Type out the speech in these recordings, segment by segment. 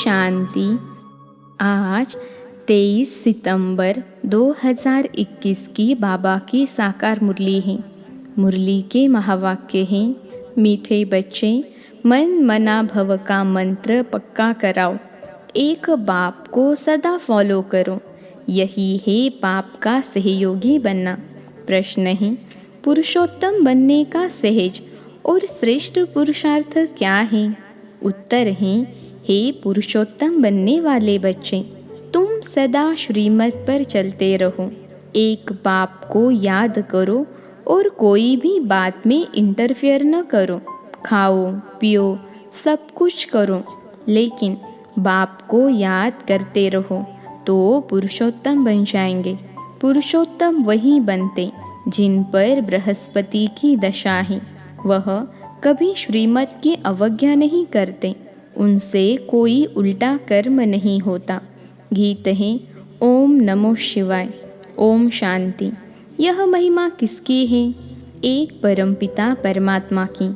शांति। आज 23 सितंबर 2021 की बाबा की साकार मुरली है। मुरली के महावाक्य हैं, मीठे बच्चे, मन मना भव का मंत्र पक्का कराओ, एक बाप को सदा फॉलो करो, यही है बाप का सहयोगी बनना। प्रश्न है, पुरुषोत्तम बनने का सहज और श्रेष्ठ पुरुषार्थ क्या है? उत्तर है, हे पुरुषोत्तम बनने वाले बच्चे, तुम सदा श्रीमत पर चलते रहो, एक बाप को याद करो और कोई भी बात में इंटरफेयर न करो। खाओ पियो सब कुछ करो, लेकिन बाप को याद करते रहो तो पुरुषोत्तम बन जाएंगे। पुरुषोत्तम वही बनते जिन पर बृहस्पति की दशा है। वह कभी श्रीमत की अवज्ञा नहीं करते, उनसे कोई उल्टा कर्म नहीं होता। गीत है, ओम नमो शिवाय, ओम शांति। यह महिमा किसकी है? एक परमपिता परमात्मा की।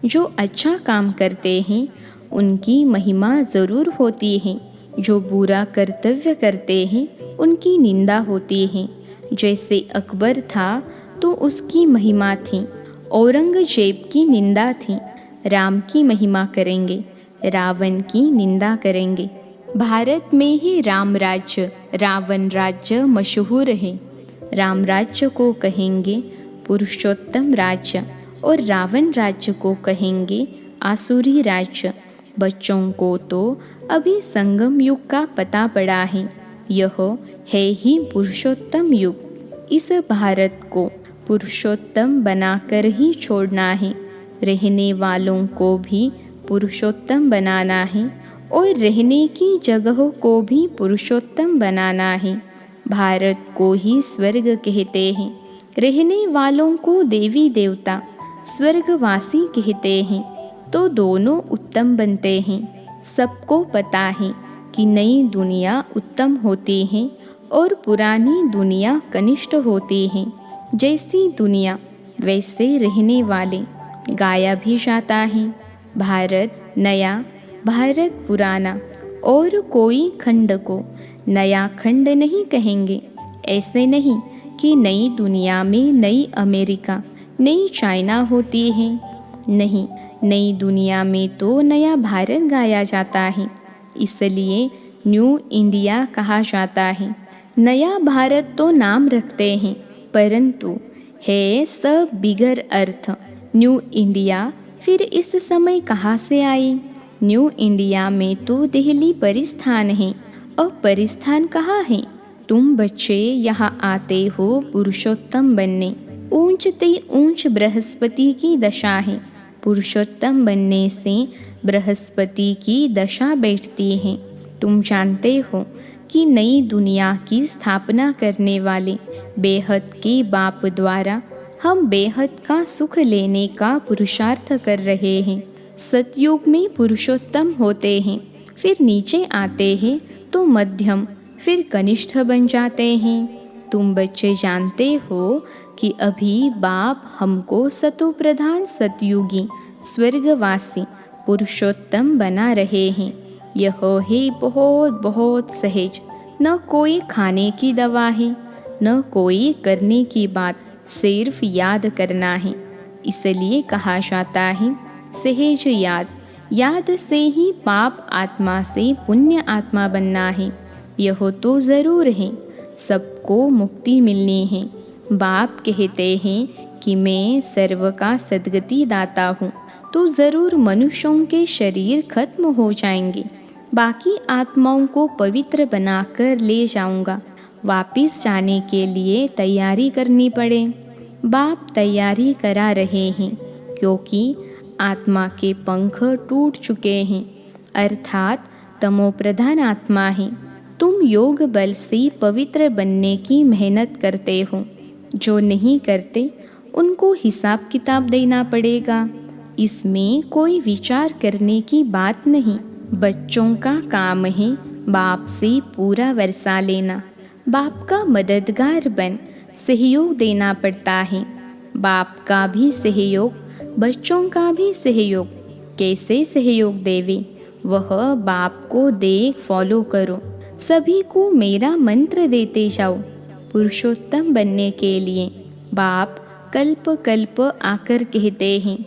जो अच्छा काम करते हैं उनकी महिमा ज़रूर होती है, जो बुरा कर्तव्य करते हैं उनकी निंदा होती है। जैसे अकबर था तो उसकी महिमा थी, औरंगजेब की निंदा थी। राम की महिमा करेंगे, रावण की निंदा करेंगे। भारत में ही राम राज्य रावण राज्य मशहूर है। राम राज्य को कहेंगे पुरुषोत्तम राज्य और रावण राज्य को कहेंगे आसुरी राज्य। बच्चों को तो अभी संगम युग का पता पड़ा है, यह है ही पुरुषोत्तम युग। इस भारत को पुरुषोत्तम बनाकर ही छोड़ना है। रहने वालों को भी पुरुषोत्तम बनाना है और रहने की जगह को भी पुरुषोत्तम बनाना है। भारत को ही स्वर्ग कहते हैं, रहने वालों को देवी देवता स्वर्गवासी कहते हैं, तो दोनों उत्तम बनते हैं। सबको पता है कि नई दुनिया उत्तम होती है और पुरानी दुनिया कनिष्ठ होती है। जैसी दुनिया वैसे रहने वाले। गाया भी जाता है, भारत नया, भारत पुराना, और कोई खंड को नया खंड नहीं कहेंगे। ऐसे नहीं कि नई दुनिया में नई अमेरिका, नई चाइना होती है। नहीं, नई दुनिया में तो नया भारत गाया जाता है, इसलिए न्यू इंडिया कहा जाता है। नया भारत तो नाम रखते हैं, परंतु है सब बिगर अर्थ। न्यू इंडिया फिर इस समय कहाँ से आई? न्यू इंडिया में तो दिल्ली परिस्थान है। अब परिस्थान कहाँ है? तुम बच्चे यहाँ आते हो पुरुषोत्तम बनने। ऊंचते ऊंच बृहस्पति की दशा है। पुरुषोत्तम बनने से बृहस्पति की दशा बैठती है। तुम जानते हो कि नई दुनिया की स्थापना करने वाले बेहद के बाप द्वारा हम बेहद का सुख लेने का पुरुषार्थ कर रहे हैं। सतयुग में पुरुषोत्तम होते हैं, फिर नीचे आते हैं तो मध्यम, फिर कनिष्ठ बन जाते हैं। तुम बच्चे जानते हो कि अभी बाप हमको सतो प्रधान सतयुगी स्वर्गवासी पुरुषोत्तम बना रहे हैं। यह है बहुत बहुत सहज। न कोई खाने की दवा है, न कोई करने की बात, सिर्फ याद करना है। इसलिए कहा जाता है सहज याद। याद से ही पाप आत्मा से पुण्य आत्मा बनना है। यह तो ज़रूर है, सबको मुक्ति मिलनी है। बाप कहते हैं कि मैं सर्व का सद्गति दाता हूँ, तो ज़रूर मनुष्यों के शरीर खत्म हो जाएंगे, बाकी आत्माओं को पवित्र बनाकर ले जाऊंगा। वापिस जाने के लिए तैयारी करनी पड़े। बाप तैयारी करा रहे हैं, क्योंकि आत्मा के पंख टूट चुके हैं, अर्थात तमो प्रधान आत्मा है। तुम योग बल से पवित्र बनने की मेहनत करते हो। जो नहीं करते उनको हिसाब किताब देना पड़ेगा। इसमें कोई विचार करने की बात नहीं। बच्चों का काम है बाप से पूरा वर्षा लेना। बाप का मददगार बन सहयोग देना पड़ता है। बाप का भी सहयोग, बच्चों का भी सहयोग। कैसे सहयोग देवे? वह बाप को देख फॉलो करो, सभी को मेरा मंत्र देते जाओ। पुरुषोत्तम बनने के लिए बाप कल्प कल्प आकर कहते हैं,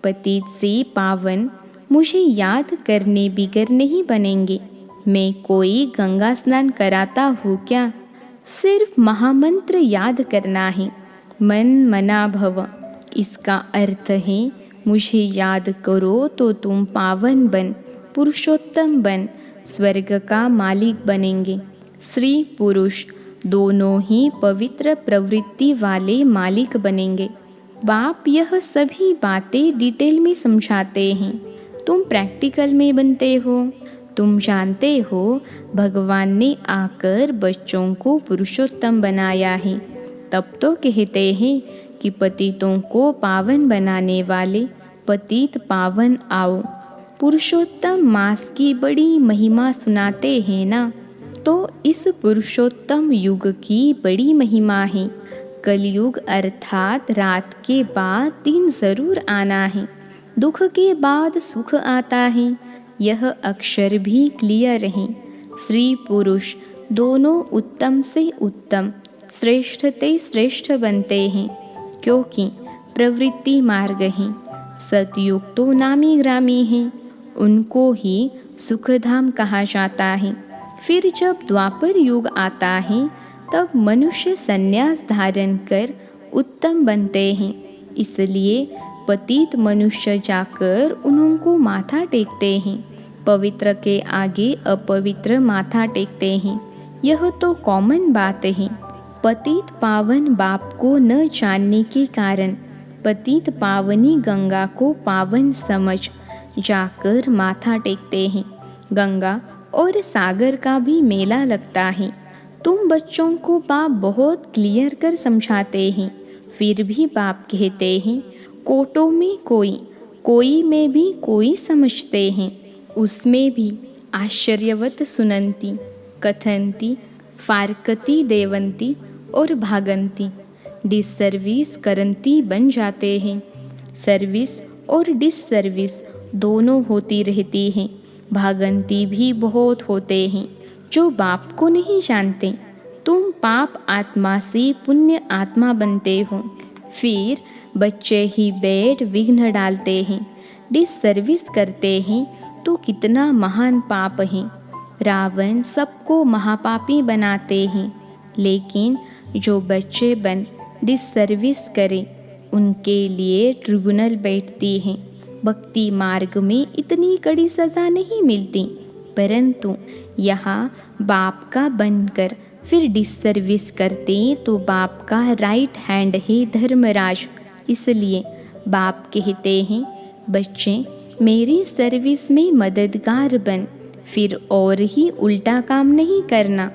पतित से पावन मुझे याद करने बिगर नहीं बनेंगे। मैं कोई गंगा स्नान कराता हूँ क्या? सिर्फ महामंत्र याद करना है, मन मना भव। इसका अर्थ है मुझे याद करो तो तुम पावन बन, पुरुषोत्तम बन, स्वर्ग का मालिक बनेंगे। स्त्री पुरुष दोनों ही पवित्र प्रवृत्ति वाले मालिक बनेंगे। बाप यह सभी बातें डिटेल में समझाते हैं। तुम प्रैक्टिकल में बनते हो। तुम जानते हो भगवान ने आकर बच्चों को पुरुषोत्तम बनाया है। तब तो कहते हैं कि पतितों को पावन बनाने वाले पतित पावन आओ। पुरुषोत्तम मास की बड़ी महिमा सुनाते हैं ना, तो इस पुरुषोत्तम युग की बड़ी महिमा है। कलयुग अर्थात रात के बाद दिन जरूर आना है। दुख के बाद सुख आता है। यह अक्षर भी क्लियर है। स्त्री पुरुष दोनों उत्तम से उत्तम, श्रेष्ठ ते श्रेष्ठ बनते हैं, क्योंकि प्रवृत्ति मार्ग है। सतयुग तो नामी ग्रामी है, उनको ही सुखधाम कहा जाता है। फिर जब द्वापर युग आता है तब मनुष्य संन्यास धारण कर उत्तम बनते हैं। इसलिए पतित मनुष्य जाकर उनको माथा टेकते हैं। पवित्र के आगे अपवित्र माथा टेकते हैं। यह तो कॉमन बात है। पतित पावन बाप को न जानने के कारण पतित पावनी गंगा को पावन समझ जाकर माथा टेकते हैं। गंगा और सागर का भी मेला लगता है। तुम बच्चों को बाप बहुत क्लियर कर समझाते हैं, फिर भी बाप कहते हैं कोटों में कोई, कोई में भी कोई समझते हैं। उसमें भी आश्चर्यवत सुनंती, कथंती, फारकती देवंती और भागंती, डिसर्विस करंती बन जाते हैं। सर्विस और डिसर्विस दोनों होती रहती हैं। भागंती भी बहुत होते हैं जो बाप को नहीं जानते। तुम पाप आत्मा से पुण्य आत्मा बनते हो। फिर बच्चे ही बैठ विघ्न डालते हैं, डिसर्विस करते हैं, तो कितना महान पाप है। रावण सबको महापापी बनाते हैं, लेकिन जो बच्चे बन डिसर्विस करे उनके लिए ट्रिब्यूनल बैठती है। भक्ति मार्ग में इतनी कड़ी सज़ा नहीं मिलती, परंतु यहाँ बाप का बनकर फिर डिसर्विस करते तो बाप का राइट हैंड है धर्मराज। इसलिए बाप कहते हैं बच्चे मेरी सर्विस में मददगार बन, फिर और ही उल्टा काम नहीं करना।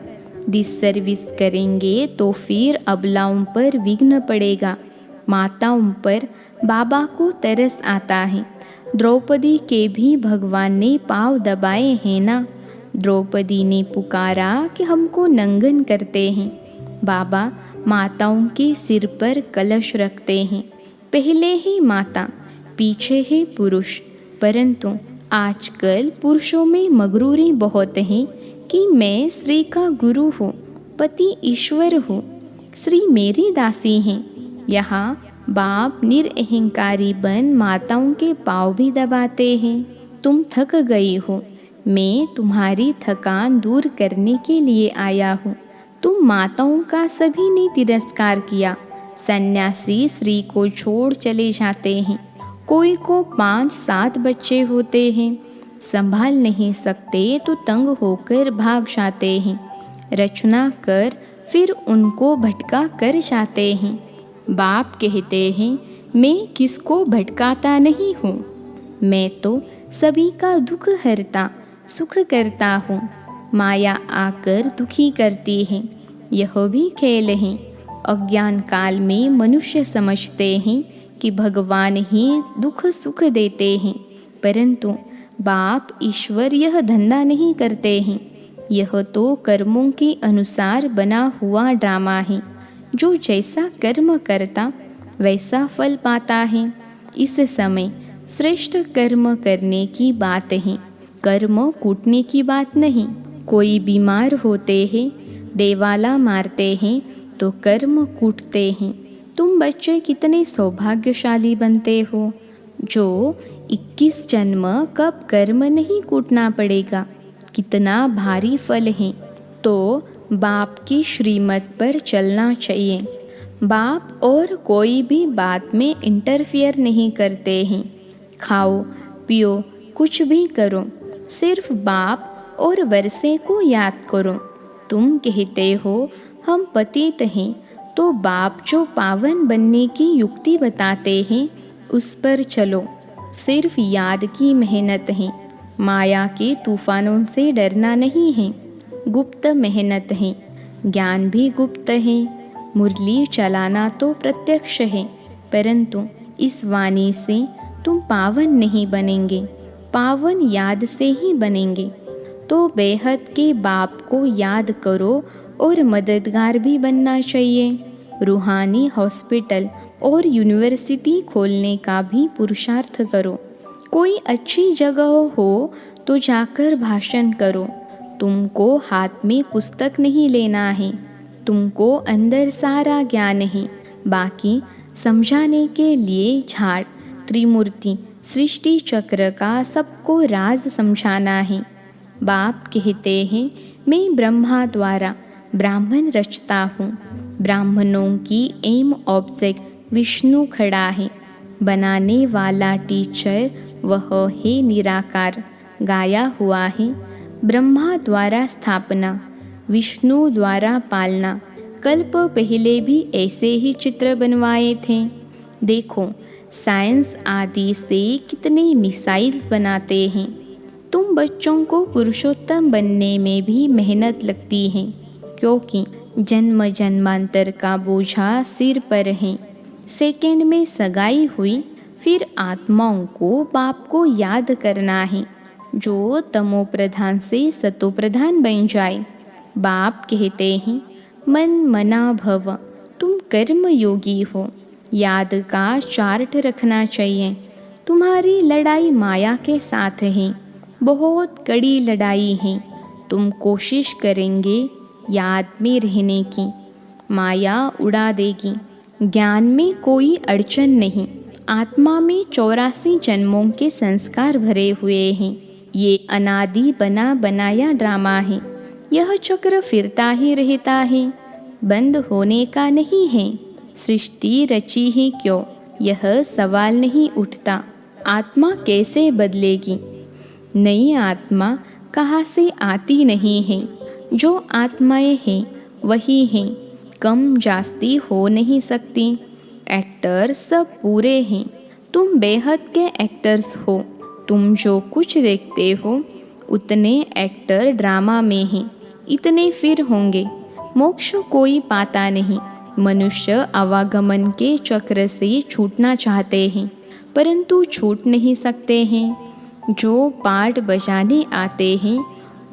डिसर्विस करेंगे तो फिर अबलाओं पर विघ्न पड़ेगा। माताओं पर बाबा को तरस आता है। द्रौपदी के भी भगवान ने पाँव दबाए हैं ना। द्रौपदी ने पुकारा कि हमको नंगन करते हैं। बाबा माताओं के सिर पर कलश रखते हैं। पहले ही माता, पीछे है पुरुष, परंतु आजकल पुरुषों में मगरूरी बहुत है कि मैं स्त्री का गुरु हूँ, पति ईश्वर हूँ, स्त्री मेरी दासी हैं। यहाँ बाप निरअहंकारी बन माताओं के पाँव भी दबाते हैं। तुम थक गई हो, मैं तुम्हारी थकान दूर करने के लिए आया हूँ। तुम माताओं का सभी ने तिरस्कार किया। सन्यासी स्त्री को छोड़ चले जाते हैं। कोई को 5-7 बच्चे होते हैं, संभाल नहीं सकते तो तंग होकर भाग जाते हैं। रचना कर फिर उनको भटका कर जाते हैं। बाप कहते हैं मैं किसको भटकाता नहीं हूँ, मैं तो सभी का दुख हरता सुख करता हूँ। माया आकर दुखी करती है, यह भी खेल है। अज्ञान काल में मनुष्य समझते हैं कि भगवान ही दुख सुख देते हैं, परंतु बाप ईश्वर यह धंधा नहीं करते हैं। यह तो कर्मों के अनुसार बना हुआ ड्रामा है। जो जैसा कर्म करता वैसा फल पाता है। इस समय श्रेष्ठ कर्म करने की बात है। कर्म कूटने की बात नहीं। कोई बीमार होते हैं, देवाला मारते हैं तो कर्म कूटते हैं। तुम बच्चे कितने सौभाग्यशाली बनते हो जो 21 जन्म कब कर्म नहीं कूटना पड़ेगा। कितना भारी फल है। तो बाप की श्रीमत पर चलना चाहिए। बाप और कोई भी बात में इंटरफियर नहीं करते हैं। खाओ पियो कुछ भी करो, सिर्फ बाप और वर्षे को याद करो। तुम कहते हो हम पतित हैं, तो बाप जो पावन बनने की युक्ति बताते हैं उस पर चलो। सिर्फ याद की मेहनत है। माया के तूफानों से डरना नहीं है। गुप्त मेहनत है। ज्ञान भी गुप्त है। मुरली चलाना तो प्रत्यक्ष है, परंतु इस वाणी से तुम पावन नहीं बनेंगे, पावन याद से ही बनेंगे। तो बेहद के बाप को याद करो और मददगार भी बनना चाहिए। रूहानी हॉस्पिटल और यूनिवर्सिटी खोलने का भी पुरुषार्थ करो। कोई अच्छी जगह हो तो जाकर भाषण करो। तुमको हाथ में पुस्तक नहीं लेना है, तुमको अंदर सारा ज्ञान है। बाकी समझाने के लिए झाड़, त्रिमूर्ति, सृष्टि चक्र का सबको राज समझाना है। बाप कहते हैं मैं ब्रह्मा द्वारा ब्राह्मण रचता हूँ। ब्राह्मणों की एम ऑब्जेक्ट विष्णु खड़ा है। बनाने वाला टीचर वह है निराकार। गाया हुआ है ब्रह्मा द्वारा स्थापना, विष्णु द्वारा पालना। कल्प पहले भी ऐसे ही चित्र बनवाए थे। देखो साइंस आदि से कितने मिसाइल्स बनाते हैं। तुम बच्चों को पुरुषोत्तम बनने में भी मेहनत लगती है, क्योंकि जन्म जन्मांतर का बोझा सिर पर है। सेकंड में सगाई हुई, फिर आत्माओं को बाप को याद करना है, जो तमो प्रधान से सतो प्रधान बन जाए। बाप कहते हैं मन मना भव, तुम कर्म योगी हो। याद का चार्ट रखना चाहिए। तुम्हारी लड़ाई माया के साथ है, बहुत कड़ी लड़ाई है। तुम कोशिश करेंगे याद में रहने की, माया उड़ा देगी। ज्ञान में कोई अड़चन नहीं। आत्मा में 84 जन्मों के संस्कार भरे हुए हैं। ये अनादि बना बनाया ड्रामा है। यह चक्र फिरता ही रहता है, बंद होने का नहीं है। सृष्टि रची ही क्यों, यह सवाल नहीं उठता। आत्मा कैसे बदलेगी? नई आत्मा कहाँ से आती नहीं है। जो आत्माएं हैं वही हैं, कम जास्ती हो नहीं सकती। एक्टर सब पूरे हैं। तुम बेहद के एक्टर्स हो। तुम जो कुछ देखते हो उतने एक्टर ड्रामा में हैं, इतने फिर होंगे। मोक्ष कोई पाता नहीं। मनुष्य आवागमन के चक्र से छूटना चाहते हैं, परंतु छूट नहीं सकते हैं। जो पाठ बजाने आते हैं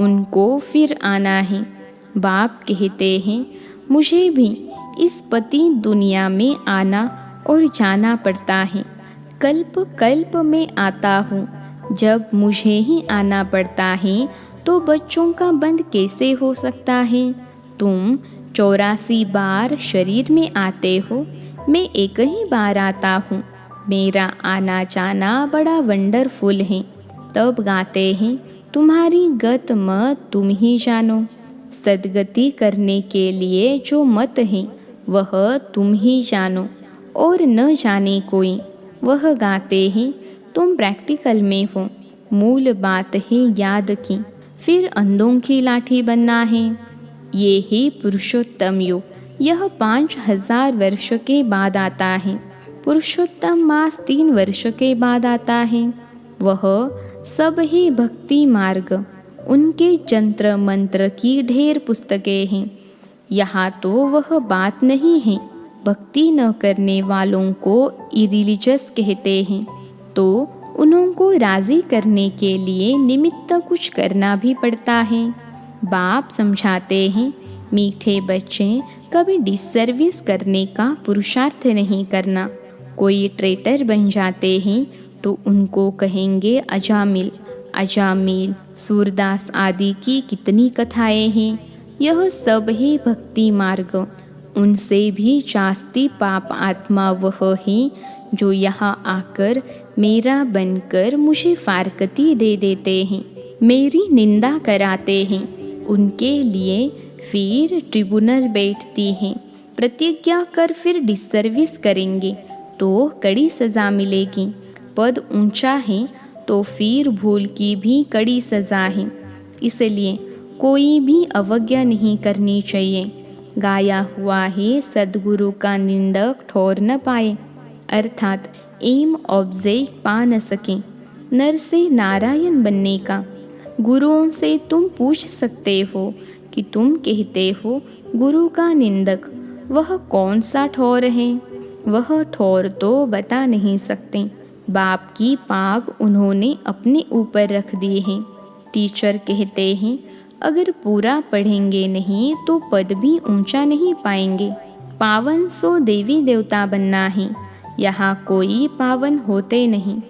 उनको फिर आना है। बाप कहते हैं मुझे भी इस पति दुनिया में आना और जाना पड़ता है। कल्प कल्प में आता हूँ। जब मुझे ही आना पड़ता है तो बच्चों का बंद कैसे हो सकता है? तुम 84 बार शरीर में आते हो, मैं एक ही बार आता हूँ। मेरा आना जाना बड़ा वंडरफुल है। तब गाते हैं तुम्हारी गत मत तुम ही जानो। सद्गति करने के लिए जो मत है वह तुम ही जानो और न जाने कोई। वह गाते हैं तुम प्रैक्टिकल में हो। मूल बात है याद की, फिर अंधों की लाठी बनना है। ये ही पुरुषोत्तम युग। यह 5000 वर्ष के बाद आता है। पुरुषोत्तम मास 3 वर्ष के बाद आता है। वह सब ही भक्ति मार्ग। उनके जंत्र मंत्र की ढेर पुस्तकें हैं। यहाँ तो वह बात नहीं है। भक्ति न करने वालों को इरिलीजियस कहते हैं, तो उनको राज़ी करने के लिए निमित्त कुछ करना भी पड़ता है। बाप समझाते हैं मीठे बच्चे कभी डिसर्विस करने का पुरुषार्थ नहीं करना। कोई ट्रेटर बन जाते हैं तो उनको कहेंगे अजामिल। अजामिल, सूरदास आदि की कितनी कथाएं हैं। यह सब है भक्ति मार्ग। उनसे भी जास्ती पाप आत्मा वह है जो यहाँ आकर मेरा बनकर मुझे फारकती दे देते हैं, मेरी निंदा कराते हैं। उनके लिए फिर ट्रिब्यूनल बैठती हैं। प्रतिज्ञा कर फिर डिसर्विस करेंगे तो कड़ी सज़ा मिलेगी। पद ऊंचा है तो फिर भूल की भी कड़ी सज़ा है। इसलिए कोई भी अवज्ञा नहीं करनी चाहिए। गाया हुआ है सद्गुरु का निंदक ठोर न पाए, अर्थात एम ऑब्जेक्ट पा न सके। नर से नारायण बनने का। गुरुओं से तुम पूछ सकते हो कि तुम कहते हो गुरु का निंदक, वह कौन सा ठोर है? वह ठोर तो बता नहीं सकते। बाप की पाग उन्होंने अपने ऊपर रख दी है। टीचर कहते हैं अगर पूरा पढ़ेंगे नहीं तो पद भी ऊंचा नहीं पाएंगे। पावन सो देवी देवता बनना है। यहाँ कोई पावन होते नहीं,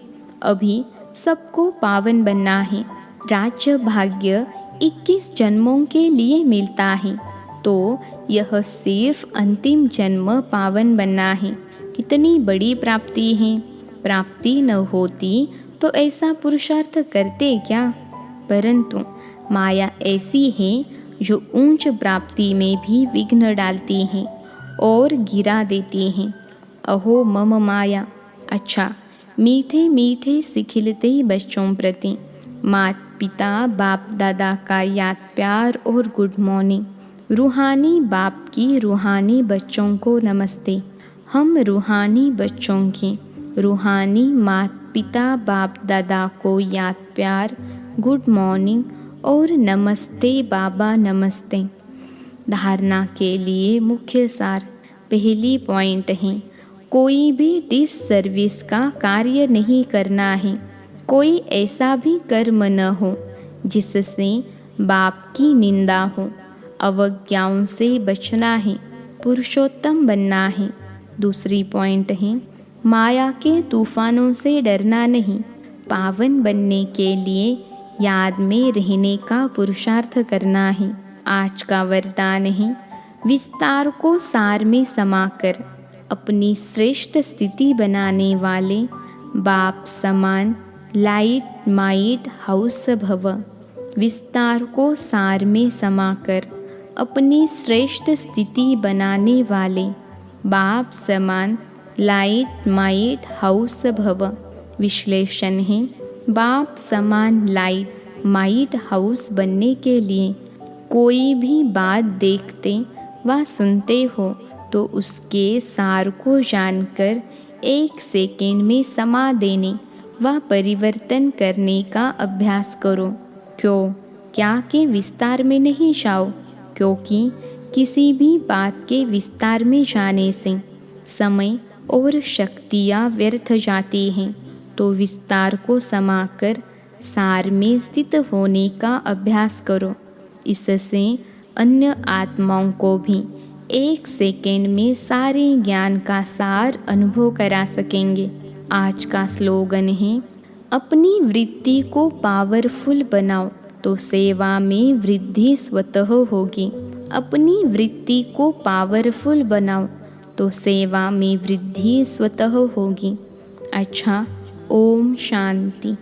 अभी सबको पावन बनना है। राज्य भाग्य 21 जन्मों के लिए मिलता है, तो यह सिर्फ अंतिम जन्म पावन बनना है। कितनी बड़ी प्राप्ति है। प्राप्ति न होती तो ऐसा पुरुषार्थ करते क्या? परंतु माया ऐसी है जो ऊंच प्राप्ति में भी विघ्न डालती है और गिरा देती है। अहो मम माया। अच्छा, मीठे मीठे सिखिलते बच्चों प्रति माता पिता बाप दादा का याद प्यार और गुड मॉर्निंग। रूहानी बाप की रूहानी बच्चों को नमस्ते। हम रूहानी बच्चों की रूहानी माता पिता बाप दादा को याद प्यार, गुड मॉर्निंग और नमस्ते बाबा नमस्ते। धारणा के लिए मुख्य सार। पहली पॉइंट है, कोई भी डिससर्विस का कार्य नहीं करना है। कोई ऐसा भी कर्म न हो जिससे बाप की निंदा हो। अवज्ञाओं से बचना है, पुरुषोत्तम बनना है। दूसरी पॉइंट है, माया के तूफानों से डरना नहीं। पावन बनने के लिए याद में रहने का पुरुषार्थ करना है। आज का वरदान है, विस्तार को सार में समाकर अपनी श्रेष्ठ स्थिति बनाने वाले बाप समान लाइट माइट हाउस भव। विस्तार को सार में समाकर अपनी श्रेष्ठ स्थिति बनाने वाले बाप समान लाइट माइट हाउस भव। विश्लेषण है, बाप समान लाइट माइट हाउस बनने के लिए कोई भी बात देखते व सुनते हो तो उसके सार को जानकर 1 सेकेंड में समा देने व परिवर्तन करने का अभ्यास करो। क्यों? क्या के विस्तार में नहीं जाओ, क्योंकि किसी भी बात के विस्तार में जाने से समय और शक्तियाँ व्यर्थ जाती हैं। तो विस्तार को समाकर सार में स्थित होने का अभ्यास करो। इससे अन्य आत्माओं को भी 1 सेकेंड में सारे ज्ञान का सार अनुभव करा सकेंगे। आज का स्लोगन है, अपनी वृत्ति को पावरफुल बनाओ तो सेवा में वृद्धि स्वतः होगी। अपनी वृत्ति को पावरफुल बनाओ तो सेवा में वृद्धि स्वतः होगी। अच्छा, ओम शांति।